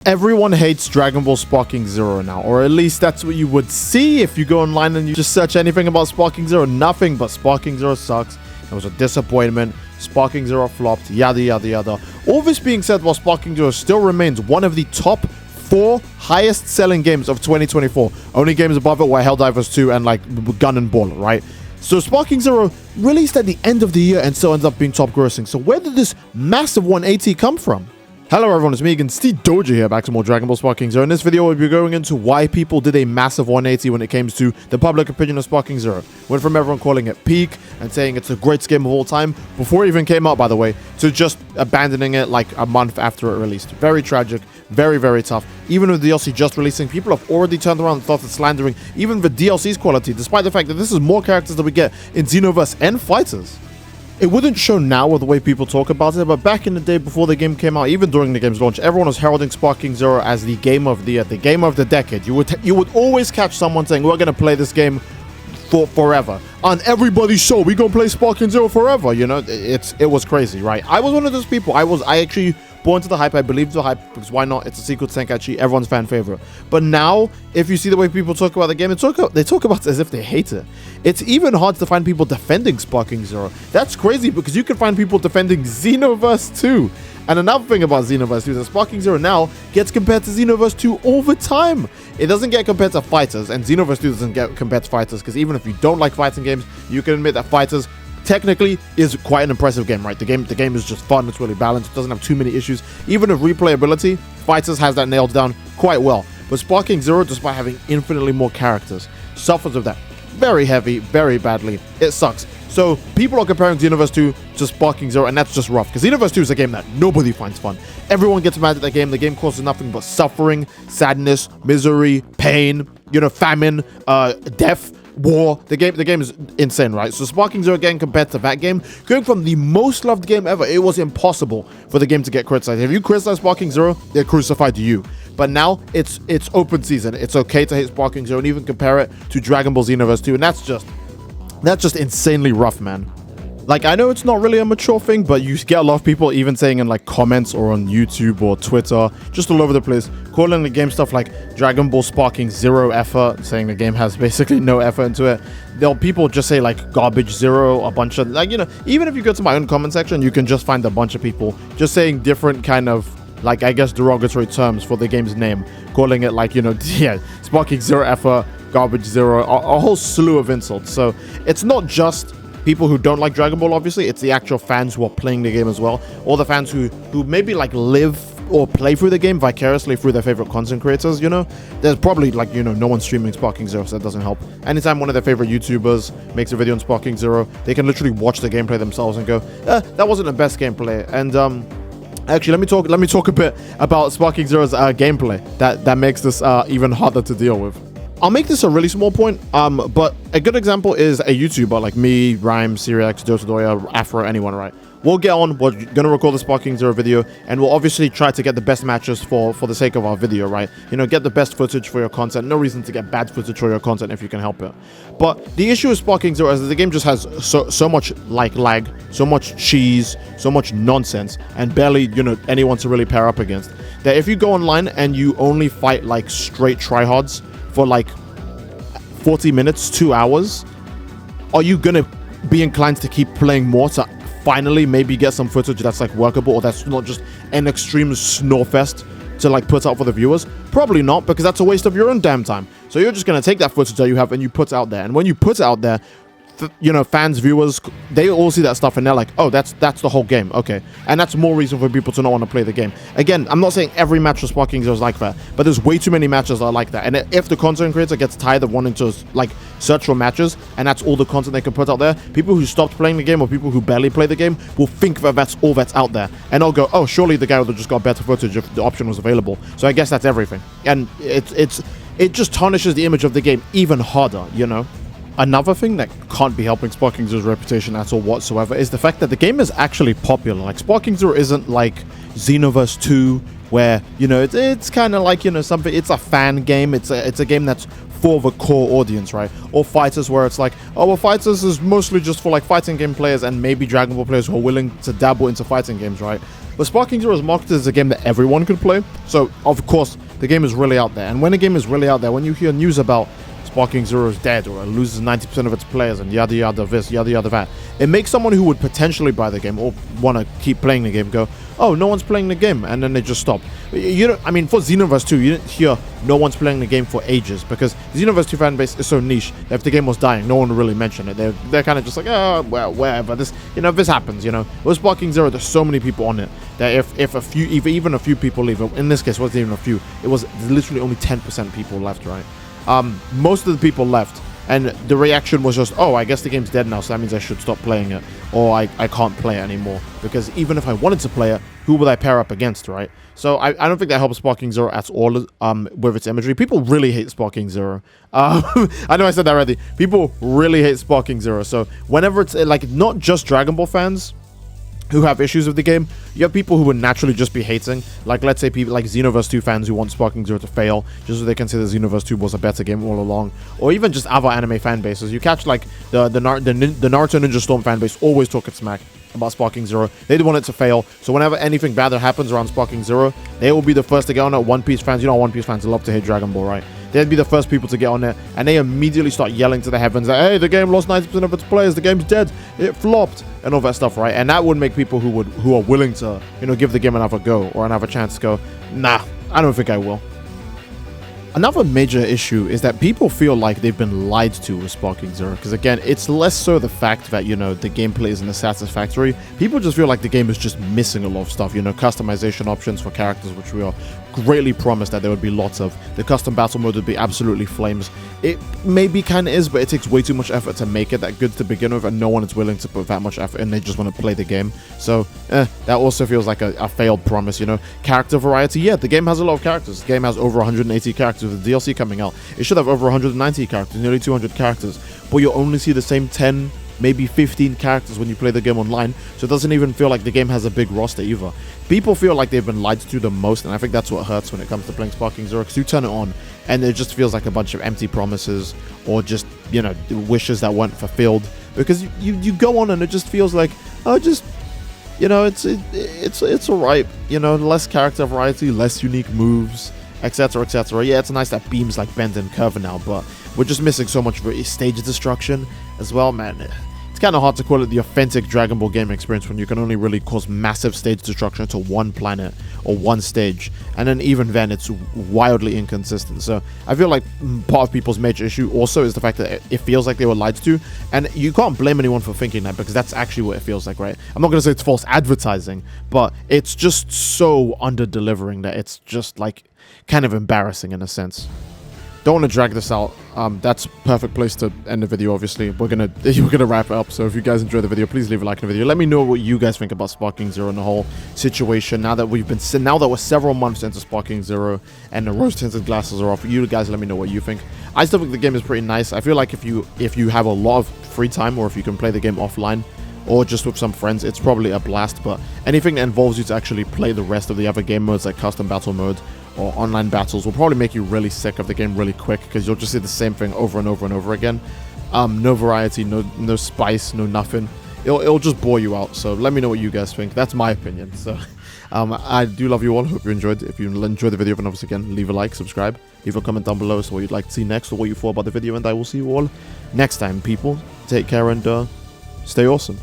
Everyone hates Dragon Ball Sparking Zero now, or at least that's what you would see if you go online and you just search anything about Sparking Zero. Nothing but Sparking Zero sucks. It was a disappointment. Sparking Zero flopped, yada yada yada. All this being said, while Sparking Zero still remains one of the top 4 highest selling games of 2024. Only games above it were Helldivers 2 and like Gun and Ball, right? So Sparking Zero released at the end of the year and still ends up being top grossing. So where did this massive 180 come from? Hello everyone, it's me again, Steedoj here, back to more Dragon Ball Sparking Zero. In this video, we'll be going into why people did a massive 180 when it came to the public opinion of Sparking Zero. Went from everyone calling it peak and saying it's the greatest game of all time, before it even came out by the way, to just abandoning it like a month after it released. Very tragic, very, very tough. Even with DLC just releasing, people have already turned around and started slandering even the DLC's quality, despite the fact that this is more characters that we get in Xenoverse and Fighters. It wouldn't show now with the way people talk about it, but back in the day before the game came out, even during the game's launch, everyone was heralding Sparking Zero as the game of the year, the game of the decade. You would always catch someone saying, we're going to play this game for forever. On everybody's show, we're going to play Sparking Zero forever. You know, it was crazy, right? I was one of those people. I actually bought into the hype. I believed the hype because why not? It's a sequel to Tenkaichi, everyone's fan favorite. But now, if you see the way people talk about the game, they talk about it as if they hate it. It's even hard to find people defending Sparking Zero. That's crazy because you can find people defending Xenoverse 2. And another thing about Xenoverse 2 is that Sparking Zero now gets compared to Xenoverse 2 all the time. It doesn't get compared to Fighters, and Xenoverse 2 doesn't get compared to Fighters because even if you don't like fighting games, you can admit that Fighters technically is quite an impressive game, right? The game is just fun, it's really balanced, it doesn't have too many issues. Even with replayability, Fighters has that nailed down quite well. But Sparking Zero, despite having infinitely more characters, suffers with that very heavy, very badly. It sucks. So people are comparing Xenoverse 2 to Sparking Zero, and that's just rough, because Xenoverse 2 is a game that nobody finds fun. Everyone gets mad at that game. The game causes nothing but suffering, sadness, misery, pain, famine, death, war. The game is insane, right? So Sparking Zero getting compared to that game, going from the most loved game ever, it was impossible for the game to get criticized. If you criticize Sparking Zero, they crucified you. But now it's open season. It's okay to hate Sparking Zero and even compare it to Dragon Ball Xenoverse 2, and that's just insanely rough, man. Like, I know it's not really a mature thing, but you get a lot of people even saying in like comments or on YouTube or Twitter, just all over the place, calling the game stuff like Dragon Ball Sparking Zero effort, saying the game has basically no effort into it. There'll people just say like garbage zero, a bunch of like, even if you go to my own comment section, you can just find a bunch of people just saying different kind of like, I guess, derogatory terms for the game's name, calling it like, yeah, Sparking Zero effort, garbage zero, a whole slew of insults. So it's not just people who don't like Dragon Ball, obviously, it's the actual fans who are playing the game as well, or the fans who maybe like live or play through the game vicariously through their favorite content creators. There's probably like, no one streaming Sparking Zero, so that doesn't help. Anytime one of their favorite YouTubers makes a video on Sparking Zero, they can literally watch the gameplay themselves and go, that wasn't the best gameplay. And actually, let me talk a bit about Sparking Zero's gameplay that makes this even harder to deal with. I'll make this a really small point, but a good example is a YouTuber like me, Rhyme, Siriax, Dotadoya, Afro, anyone, right? We'll get on, we're going to record the Sparking Zero video, and we'll obviously try to get the best matches for the sake of our video, right? Get the best footage for your content. No reason to get bad footage for your content if you can help it. But the issue with Sparking Zero is that the game just has so much like lag, so much cheese, so much nonsense, and barely, anyone to really pair up against, that if you go online and you only fight like straight tryhards for like 40 minutes, 2 hours, are you gonna be inclined to keep playing more to finally maybe get some footage that's like workable, or that's not just an extreme snore fest to like put out for the viewers? Probably not, because that's a waste of your own damn time. So you're just gonna take that footage that you have and you put it out there, and when you put it out there, fans, viewers, they all see that stuff and they're like, oh, that's the whole game, okay. And that's more reason for people to not want to play the game. Again, I'm not saying every match of Sparking Zero is like that, but there's way too many matches that are like that. And if the content creator gets tired of wanting to like search for matches and that's all the content they can put out there, people who stopped playing the game or people who barely play the game will think that that's all that's out there, and they'll go, oh, surely the guy would have just got better footage if the option was available, so I guess that's everything. And it just tarnishes the image of the game even harder. Another thing that can't be helping Sparking Zero's reputation at all whatsoever is the fact that the game is actually popular. Like, Sparking Zero isn't like Xenoverse 2, where, it's kind of like, something, it's a fan game. It's a game that's for the core audience, right? Or Fighters, where it's like, oh, well, Fighters is mostly just for like fighting game players and maybe Dragon Ball players who are willing to dabble into fighting games, right? But Sparking Zero is marketed as a game that everyone could play. So, of course, the game is really out there. And when a game is really out there, when you hear news about Sparking Zero is dead, or it loses 90% of its players, and yada yada this, yada yada that, it makes someone who would potentially buy the game or want to keep playing the game go, oh, no one's playing the game, and then they just stop. You know, I mean, for Xenoverse 2, you didn't hear no one's playing the game for ages, because the Xenoverse 2 fan base is so niche that if the game was dying, no one would really mention it. They're kind of just like, oh, well, whatever. This, you know, this happens, you know. With Sparking Zero, there's so many people on it that if a few, even a few people leave, in this case, it wasn't even a few, it was literally only 10% people left, right? Most of the people left, and the reaction was just, oh, I guess the game's dead now, so that means I should stop playing it, or I can't play it anymore, because even if I wanted to play it, who would I pair up against, right? So I don't think that helps Sparking Zero at all with its imagery. People really hate Sparking Zero. I know I said that already. People really hate Sparking Zero. So whenever it's like not just Dragon Ball fans who have issues with the game, you have people who would naturally just be hating. Like, let's say people like Xenoverse 2 fans who want Sparking Zero to fail, just so they can say that Xenoverse 2 was a better game all along. Or even just other anime fan bases. You catch, like, the Naruto Ninja Storm fan base always talking smack about Sparking Zero. They want it to fail. So whenever anything bad that happens around Sparking Zero, they will be the first to get on it. One Piece fans, you know, One Piece fans love to hate Dragon Ball, right? They'd be the first people to get on it, and they immediately start yelling to the heavens that, hey, the game lost 90% of its players, the game's dead, it flopped, and all that stuff, right? And that would make people who are willing to, you know, give the game another go or another chance go, nah, I don't think I will. Another major issue is that people feel like they've been lied to with Sparking Zero, because again, it's less so the fact that, you know, the gameplay isn't satisfactory. People just feel like the game is just missing a lot of stuff, you know, customization options for characters, which we are greatly promised that there would be lots of. The custom battle mode would be absolutely flames. It maybe kind of is, but it takes way too much effort to make it that good to begin with, and no one is willing to put that much effort in. They just want to play the game. So, that also feels like a failed promise, you know. Character variety, yeah, the game has a lot of characters. The game has over 180 characters with the DLC coming out. It should have over 190 characters, nearly 200 characters, but you'll only see the same 10, maybe 15 characters when you play the game online, so it doesn't even feel like the game has a big roster either. People feel like they've been lied to the most, and I think that's what hurts when it comes to playing Sparking Zero, because you turn it on, and it just feels like a bunch of empty promises, or just, you know, wishes that weren't fulfilled, because you go on and it just feels like, oh, just, you know, it's alright, you know, less character variety, less unique moves, etc, etc. Yeah, it's nice that beams like bend and curve now, but we're just missing so much stage destruction as well, man. It's kind of hard to call it the authentic Dragon Ball game experience when you can only really cause massive stage destruction to one planet or one stage, and then even then it's wildly inconsistent. So I feel like part of people's major issue also is the fact that it feels like they were lied to, and you can't blame anyone for thinking that, because that's actually what it feels like, right? I'm not going to say it's false advertising, but it's just so under-delivering that it's just like kind of embarrassing in a sense. Don't want to drag this out. That's perfect place to end the video. Obviously, we're gonna wrap it up. So if you guys enjoyed the video, please leave a like in the video. Let me know what you guys think about Sparking Zero and the whole situation. Now that we're several months into Sparking Zero and the rose tinted glasses are off, you guys let me know what you think. I still think the game is pretty nice. I feel like if you have a lot of free time, or if you can play the game offline, or just with some friends, it's probably a blast. But anything that involves you to actually play the rest of the other game modes, like custom battle mode or online battles, will probably make you really sick of the game really quick, because you'll just see the same thing over and over and over again. No variety, no spice, no nothing. It'll just bore you out. So let me know what you guys think. That's my opinion. So I do love you all. Hope you enjoyed. If you enjoyed the video, then obviously again, leave a like, subscribe, leave a comment down below as to what you'd like to see next, or what you thought about the video, and I will see you all next time, people. Take care and stay awesome.